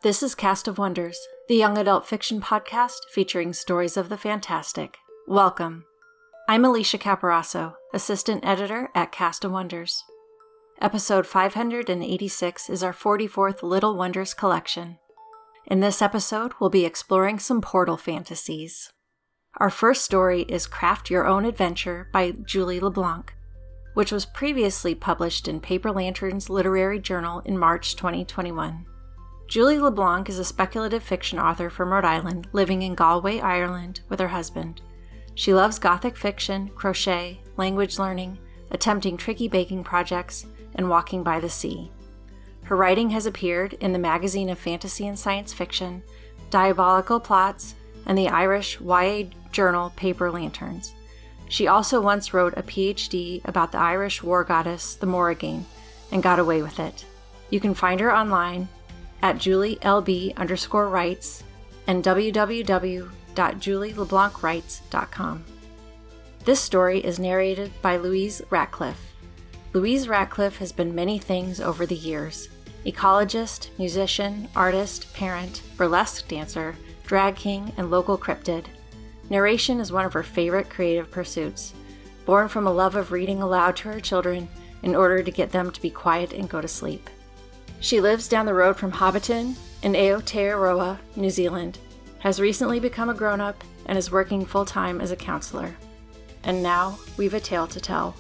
This is Cast of Wonders, the young adult fiction podcast featuring stories of the fantastic. Welcome. I'm Alicia Caparasso, assistant editor at Cast of Wonders. Episode 586 is our 44th Little Wonders collection. In this episode, we'll be exploring some portal fantasies. Our first story is Craft Your Own Adventure by Julie LeBlanc, which was previously published in Paper Lantern's Literary Journal in March 2021. Julie LeBlanc is a speculative fiction author from Rhode Island living in Galway, Ireland with her husband. She loves gothic fiction, crochet, language learning, attempting tricky baking projects, and walking by the sea. Her writing has appeared in the Magazine of Fantasy and Science Fiction, Diabolical Plots, and the Irish YA journal Paper Lanterns. She also once wrote a PhD about the Irish war goddess, the Morrigan, and got away with it. You can find her online at julielb_writes and www.julieleblancwrites.com. This story is narrated by Louise Ratcliffe. Louise Ratcliffe has been many things over the years: ecologist, musician, artist, parent, burlesque dancer, drag king, and local cryptid. Narration is one of her favorite creative pursuits, born from a love of reading aloud to her children in order to get them to be quiet and go to sleep. She lives down the road from Hobbiton in Aotearoa, New Zealand, has recently become a grown-up, and is working full-time as a counselor. And now, we've a tale to tell.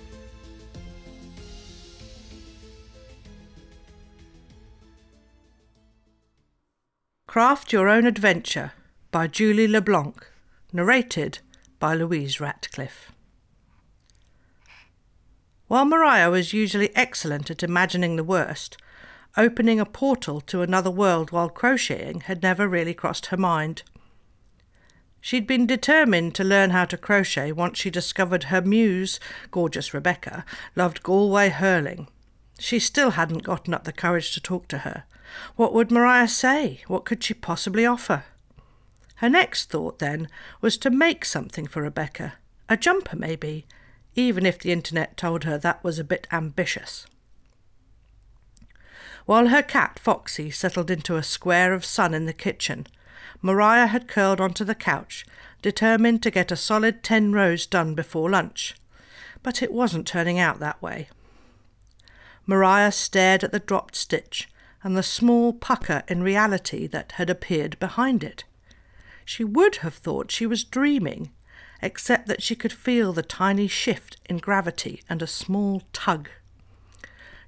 Craft Your Own Adventure by Julie LeBlanc, narrated by Louise Ratcliffe. While Mariah was usually excellent at imagining the worst, opening a portal to another world while crocheting had never really crossed her mind. She'd been determined to learn how to crochet once she discovered her muse, gorgeous Rebecca, loved Galway hurling. She still hadn't gotten up the courage to talk to her. What would Mariah say? What could she possibly offer? Her next thought, then, was to make something for Rebecca. A jumper, maybe, even if the internet told her that was a bit ambitious. While her cat, Foxy, settled into a square of sun in the kitchen, Mariah had curled onto the couch, determined to get a solid 10 rows done before lunch. But it wasn't turning out that way. Mariah stared at the dropped stitch and the small pucker in reality that had appeared behind it. She would have thought she was dreaming, except that she could feel the tiny shift in gravity and a small tug.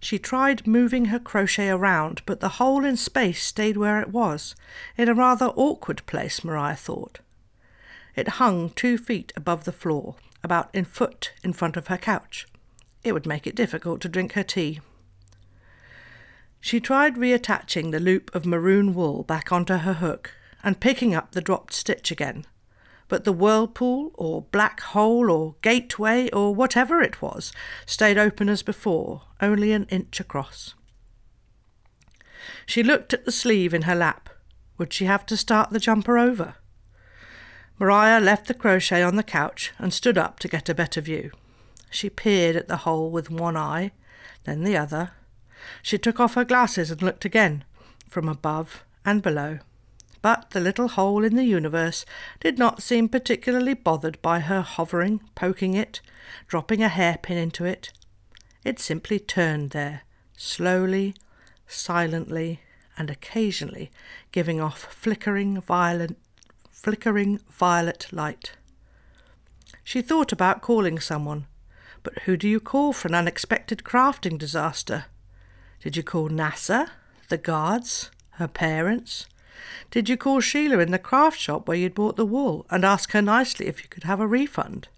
She tried moving her crochet around, but the hole in space stayed where it was, in a rather awkward place, Mariah thought. It hung 2 feet above the floor, about a foot in front of her couch. It would make it difficult to drink her tea. She tried reattaching the loop of maroon wool back onto her hook and picking up the dropped stitch again, but the whirlpool or black hole or gateway or whatever it was stayed open as before, only an inch across. She looked at the sleeve in her lap. Would she have to start the jumper over? Mariah left the crochet on the couch and stood up to get a better view. She peered at the hole with one eye, then the other. She took off her glasses and looked again, from above and below. But the little hole in the universe did not seem particularly bothered by her hovering, poking it, dropping a hairpin into it. It simply turned there, slowly, silently, and occasionally giving off flickering violet light. She thought about calling someone, but who do you call for an unexpected crafting disaster? Did you call NASA, the guards, her parents? Did you call Sheila in the craft shop where you'd bought the wool and ask her nicely if you could have a refund?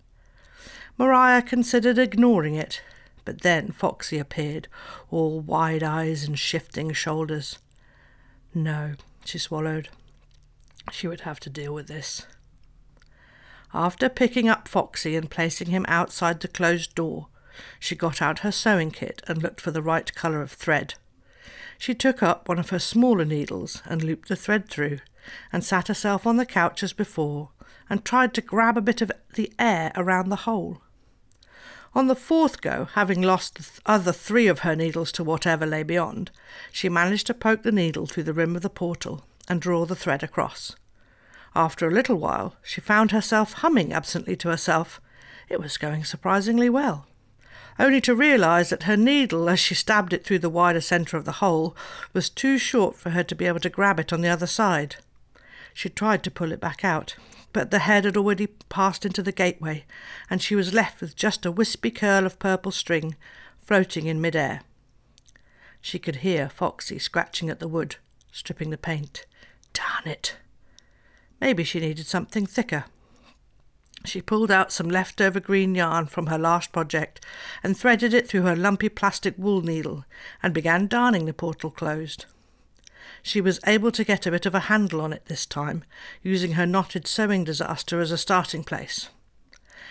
Mariah considered ignoring it, but then Foxy appeared, all wide eyes and shifting shoulders. No, she swallowed. She would have to deal with this. After picking up Foxy and placing him outside the closed door, she got out her sewing kit and looked for the right colour of thread. She took up one of her smaller needles and looped the thread through, and sat herself on the couch as before, and tried to grab a bit of the air around the hole. On the fourth go, having lost the other 3 of her needles to whatever lay beyond, she managed to poke the needle through the rim of the portal and draw the thread across. After a little while, she found herself humming absently to herself. It was going surprisingly well, only to realise that her needle, as she stabbed it through the wider centre of the hole, was too short for her to be able to grab it on the other side. She tried to pull it back out, but the head had already passed into the gateway, and she was left with just a wispy curl of purple string floating in mid-air. She could hear Foxy scratching at the wood, stripping the paint. Darn it! Maybe she needed something thicker. She pulled out some leftover green yarn from her last project and threaded it through her lumpy plastic wool needle and began darning the portal closed. She was able to get a bit of a handle on it this time, using her knotted sewing disaster as a starting place.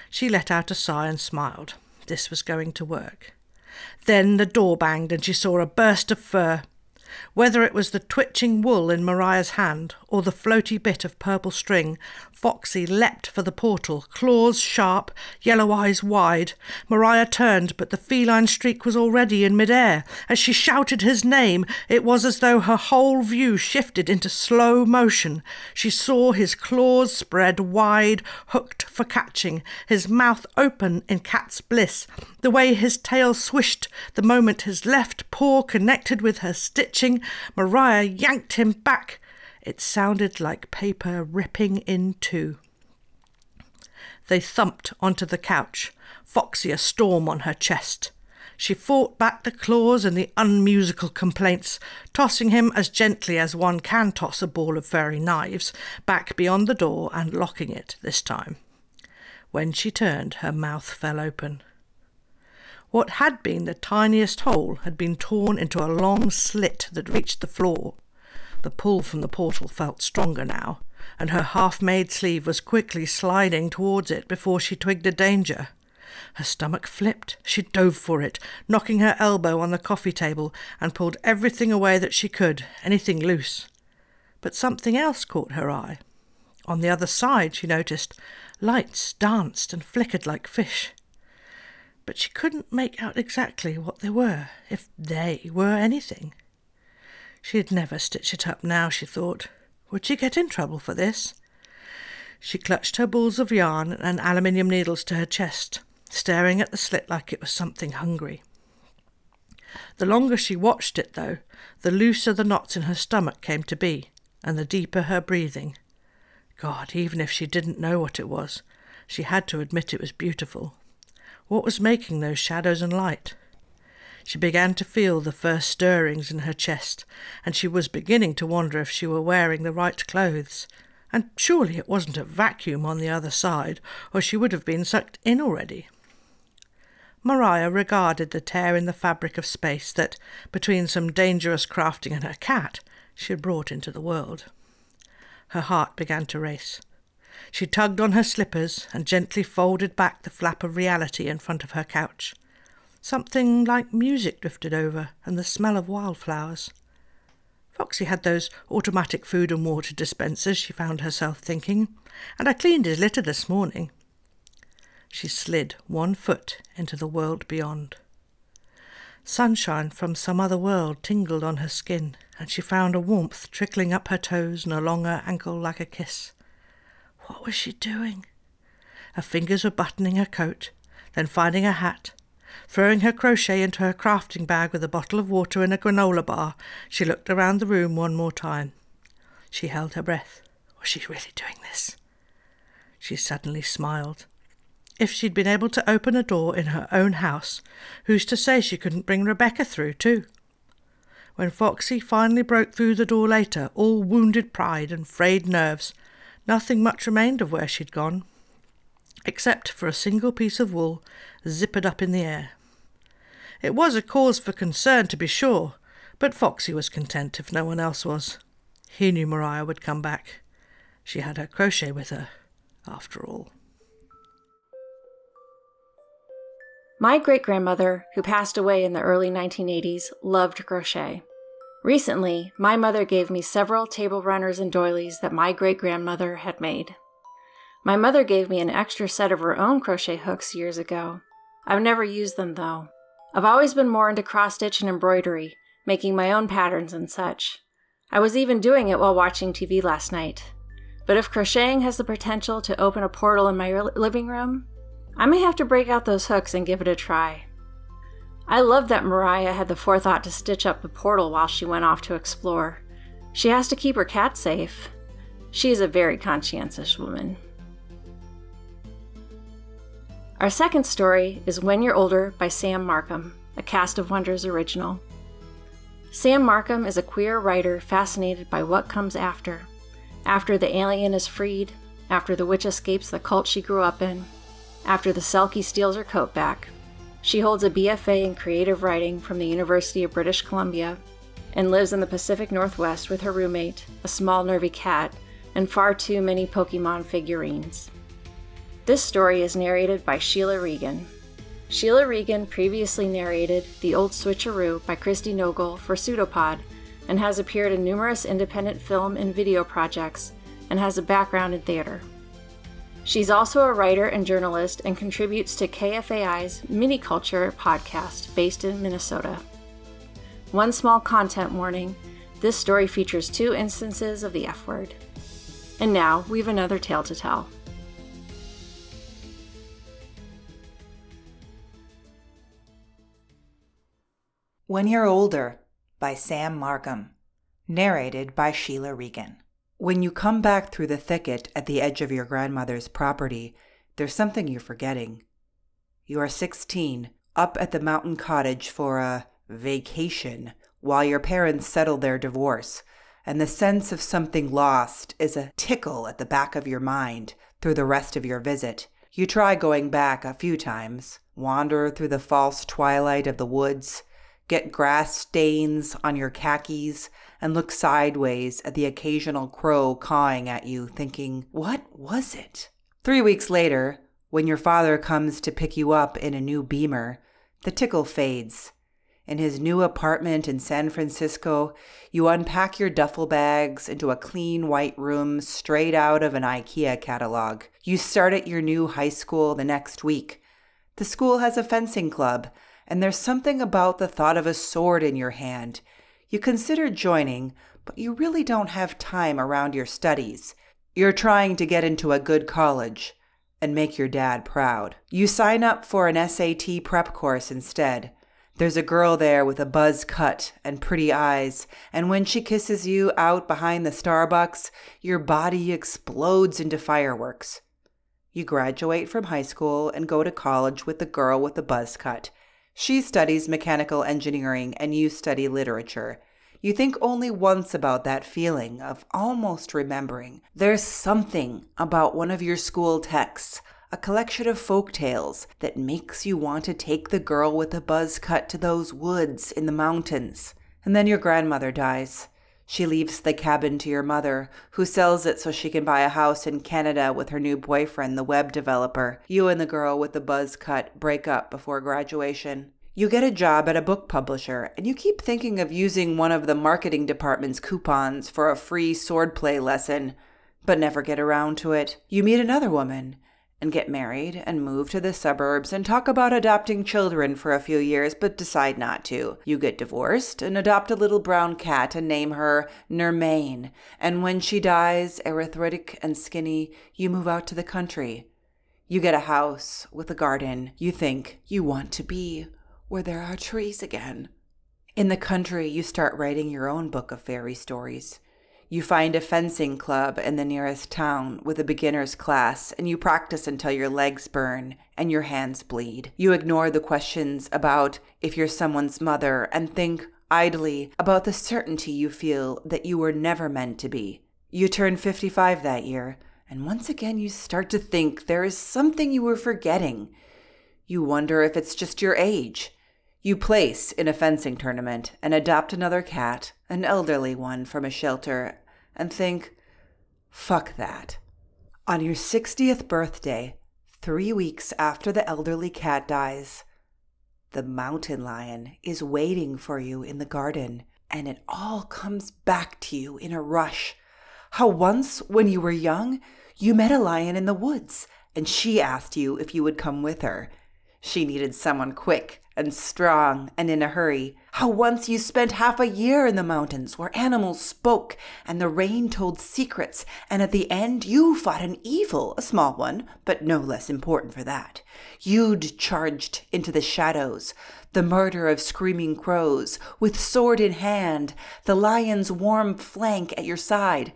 She let out a sigh and smiled. This was going to work. Then the door banged and she saw a burst of fur. Whether it was the twitching wool in Mariah's hand or the floaty bit of purple string, Foxy leapt for the portal, claws sharp, yellow eyes wide. Mariah turned, but the feline streak was already in mid-air. As she shouted his name, it was as though her whole view shifted into slow motion. She saw his claws spread wide, hooked for catching, his mouth open in cat's bliss, the way his tail swished the moment his left paw connected with her stitching. Mariah yanked him back. It sounded like paper ripping in two. They thumped onto the couch, Foxy a storm on her chest. She fought back the claws and the unmusical complaints, tossing him as gently as one can toss a ball of furry knives, back beyond the door and locking it this time. When she turned, her mouth fell open. What had been the tiniest hole had been torn into a long slit that reached the floor. The pull from the portal felt stronger now, and her half-made sleeve was quickly sliding towards it before she twigged a danger. Her stomach flipped. She dove for it, knocking her elbow on the coffee table, and pulled everything away that she could, anything loose. But something else caught her eye. On the other side, she noticed, lights danced and flickered like fish. But she couldn't make out exactly what they were, if they were anything. She'd never stitch it up now, she thought. Would she get in trouble for this? She clutched her balls of yarn and aluminium needles to her chest, staring at the slit like it was something hungry. The longer she watched it, though, the looser the knots in her stomach came to be, and the deeper her breathing. God, even if she didn't know what it was, she had to admit it was beautiful. What was making those shadows and light? She began to feel the first stirrings in her chest, and she was beginning to wonder if she were wearing the right clothes. And surely it wasn't a vacuum on the other side, or she would have been sucked in already. Mariah regarded the tear in the fabric of space that, between some dangerous crafting and her cat, she had brought into the world. Her heart began to race. She tugged on her slippers and gently folded back the flap of reality in front of her couch. Something like music drifted over, and the smell of wildflowers. Foxy had those automatic food and water dispensers, she found herself thinking, and I cleaned his litter this morning. She slid 1 foot into the world beyond. Sunshine from some other world tingled on her skin, and she found a warmth trickling up her toes and along her ankle like a kiss. What was she doing? Her fingers were buttoning her coat, then finding her hat. Throwing her crochet into her crafting bag with a bottle of water and a granola bar, she looked around the room one more time. She held her breath. Was she really doing this? She suddenly smiled. If she'd been able to open a door in her own house, who's to say she couldn't bring Rebecca through too? When Foxy finally broke through the door later, all wounded pride and frayed nerves, nothing much remained of where she'd gone, except for a single piece of wool zippered up in the air. It was a cause for concern, to be sure, but Foxy was content if no one else was. He knew Mariah would come back. She had her crochet with her, after all. My great-grandmother, who passed away in the early 1980s, loved crochet. Recently, my mother gave me several table runners and doilies that my great-grandmother had made. My mother gave me an extra set of her own crochet hooks years ago. I've never used them, though. I've always been more into cross-stitch and embroidery, making my own patterns and such. I was even doing it while watching TV last night. But if crocheting has the potential to open a portal in my living room, I may have to break out those hooks and give it a try. I love that Mariah had the forethought to stitch up the portal while she went off to explore. She has to keep her cat safe. She is a very conscientious woman. Our second story is When You're Older by Sam Markham, a Cast of Wonders original. Sam Markham is a queer writer fascinated by what comes after the alien is freed, after the witch escapes the cult she grew up in, after the Selkie steals her coat back. She holds a BFA in creative writing from the University of British Columbia and lives in the Pacific Northwest with her roommate, a small nervy cat, and far too many Pokemon figurines. This story is narrated by Sheila Regan. Sheila Regan previously narrated The Old Switcheroo by Christy Nogle for Pseudopod and has appeared in numerous independent film and video projects and has a background in theater. She's also a writer and journalist and contributes to KFAI's Miniculture podcast based in Minnesota. One small content warning, this story features 2 instances of the F word. And now, we have another tale to tell. When You're Older by Sam Markham, narrated by Sheila Regan. When you come back through the thicket at the edge of your grandmother's property, there's something you're forgetting. You are 16, up at the mountain cottage for a vacation while your parents settle their divorce, and the sense of something lost is a tickle at the back of your mind through the rest of your visit. You try going back a few times, wander through the false twilight of the woods, get grass stains on your khakis, and look sideways at the occasional crow cawing at you, thinking, what was it? 3 weeks later, when your father comes to pick you up in a new Beamer, the tickle fades. In his new apartment in San Francisco, you unpack your duffel bags into a clean white room straight out of an IKEA catalog. You start at your new high school the next week. The school has a fencing club, and there's something about the thought of a sword in your hand. You consider joining, but you really don't have time around your studies. You're trying to get into a good college and make your dad proud. You sign up for an SAT prep course instead. There's a girl there with a buzz cut and pretty eyes, and when she kisses you out behind the Starbucks, your body explodes into fireworks. You graduate from high school and go to college with the girl with the buzz cut. She studies mechanical engineering and you study literature. You think only once about that feeling of almost remembering. There's something about one of your school texts, a collection of folk tales, that makes you want to take the girl with the buzz cut to those woods in the mountains. And then your grandmother dies. She leaves the cabin to your mother, who sells it so she can buy a house in Canada with her new boyfriend, the web developer. You and the girl with the buzz cut break up before graduation. You get a job at a book publisher, and you keep thinking of using one of the marketing department's coupons for a free swordplay lesson, but never get around to it. You meet another woman and get married and move to the suburbs and talk about adopting children for a few years, but decide not to. You get divorced and adopt a little brown cat and name her Nermaine. And when she dies, arthritic and skinny, you move out to the country. You get a house with a garden. You think you want to be where there are trees again. In the country, you start writing your own book of fairy stories. You find a fencing club in the nearest town with a beginner's class, and you practice until your legs burn and your hands bleed. You ignore the questions about if you're someone's mother and think idly about the certainty you feel that you were never meant to be. You turn 55 that year, and once again you start to think there is something you were forgetting. You wonder if it's just your age. You place in a fencing tournament and adopt another cat, an elderly one from a shelter, and think, fuck that. On your 60th birthday, 3 weeks after the elderly cat dies, the mountain lion is waiting for you in the garden, and it all comes back to you in a rush. How once, when you were young, you met a lion in the woods, and she asked you if you would come with her. She needed someone quick and strong and in a hurry. How once you spent half a year in the mountains where animals spoke and the rain told secrets, and at the end you fought an evil, a small one, but no less important for that. You'd charged into the shadows, the murder of screaming crows, with sword in hand, the lion's warm flank at your side.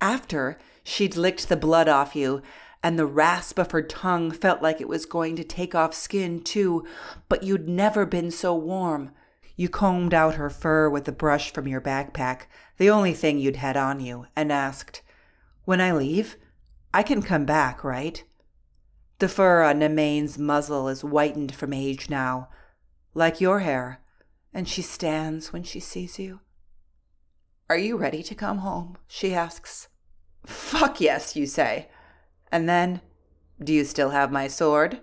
After, she'd licked the blood off you, and the rasp of her tongue felt like it was going to take off skin too, but you'd never been so warm. You combed out her fur with a brush from your backpack, the only thing you'd had on you, and asked, "When I leave, I can come back, right?" The fur on Nemane's muzzle is whitened from age now, like your hair, and she stands when she sees you. "Are you ready to come home?" she asks. "Fuck yes," you say. And then, "Do you still have my sword?"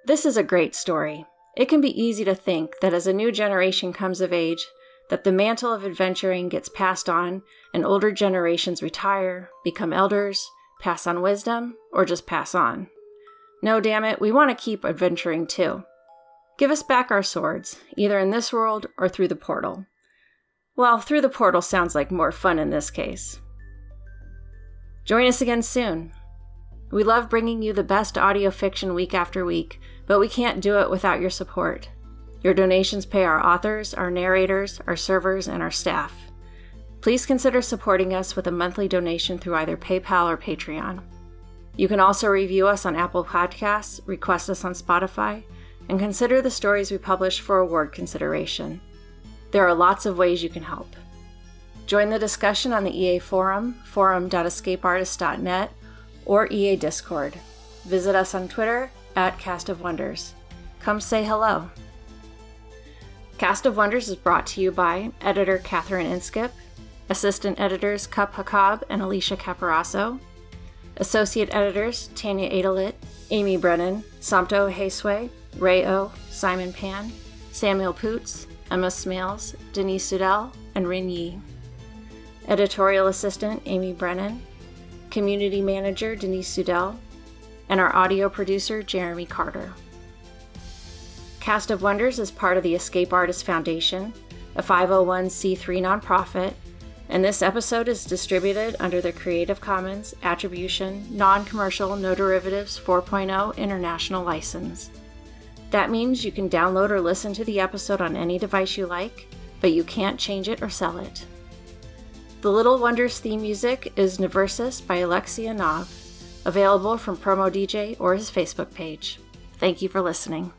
This is a great story. It can be easy to think that as a new generation comes of age, that the mantle of adventuring gets passed on and older generations retire, become elders, pass on wisdom, or just pass on. No, damn it, we want to keep adventuring too. Give us back our swords, either in this world or through the portal. Well, through the portal sounds like more fun in this case. Join us again soon. We love bringing you the best audio fiction week after week, but we can't do it without your support. Your donations pay our authors, our narrators, our servers, and our staff. Please consider supporting us with a monthly donation through either PayPal or Patreon. You can also review us on Apple Podcasts, request us on Spotify, and consider the stories we publish for award consideration. There are lots of ways you can help. Join the discussion on the EA Forum, forum.escapeartist.net, or EA Discord. Visit us on Twitter @CastOfWonders. Come say hello. Cast of Wonders is brought to you by editor Catherine Inskip, assistant editors Cup Hakab and Alicia Caparasso, associate editors Tanya Adelit, Amy Brennan, Samto Hesway, Ray O, Simon Pan, Samuel Poots, Emma Smales, Denise Sudell, and Rin Yi. Editorial assistant Amy Brennan, community manager Denise Sudell, and our audio producer Jeremy Carter. Cast of Wonders is part of the Escape Artist Foundation, a 501c3 nonprofit, and this episode is distributed under the Creative Commons Attribution, Non-Commercial, No Derivatives 4.0 International License. That means you can download or listen to the episode on any device you like, but you can't change it or sell it. The Little Wonders theme music is Neversus by Alexia Nov, available from Promo DJ or his Facebook page. Thank you for listening.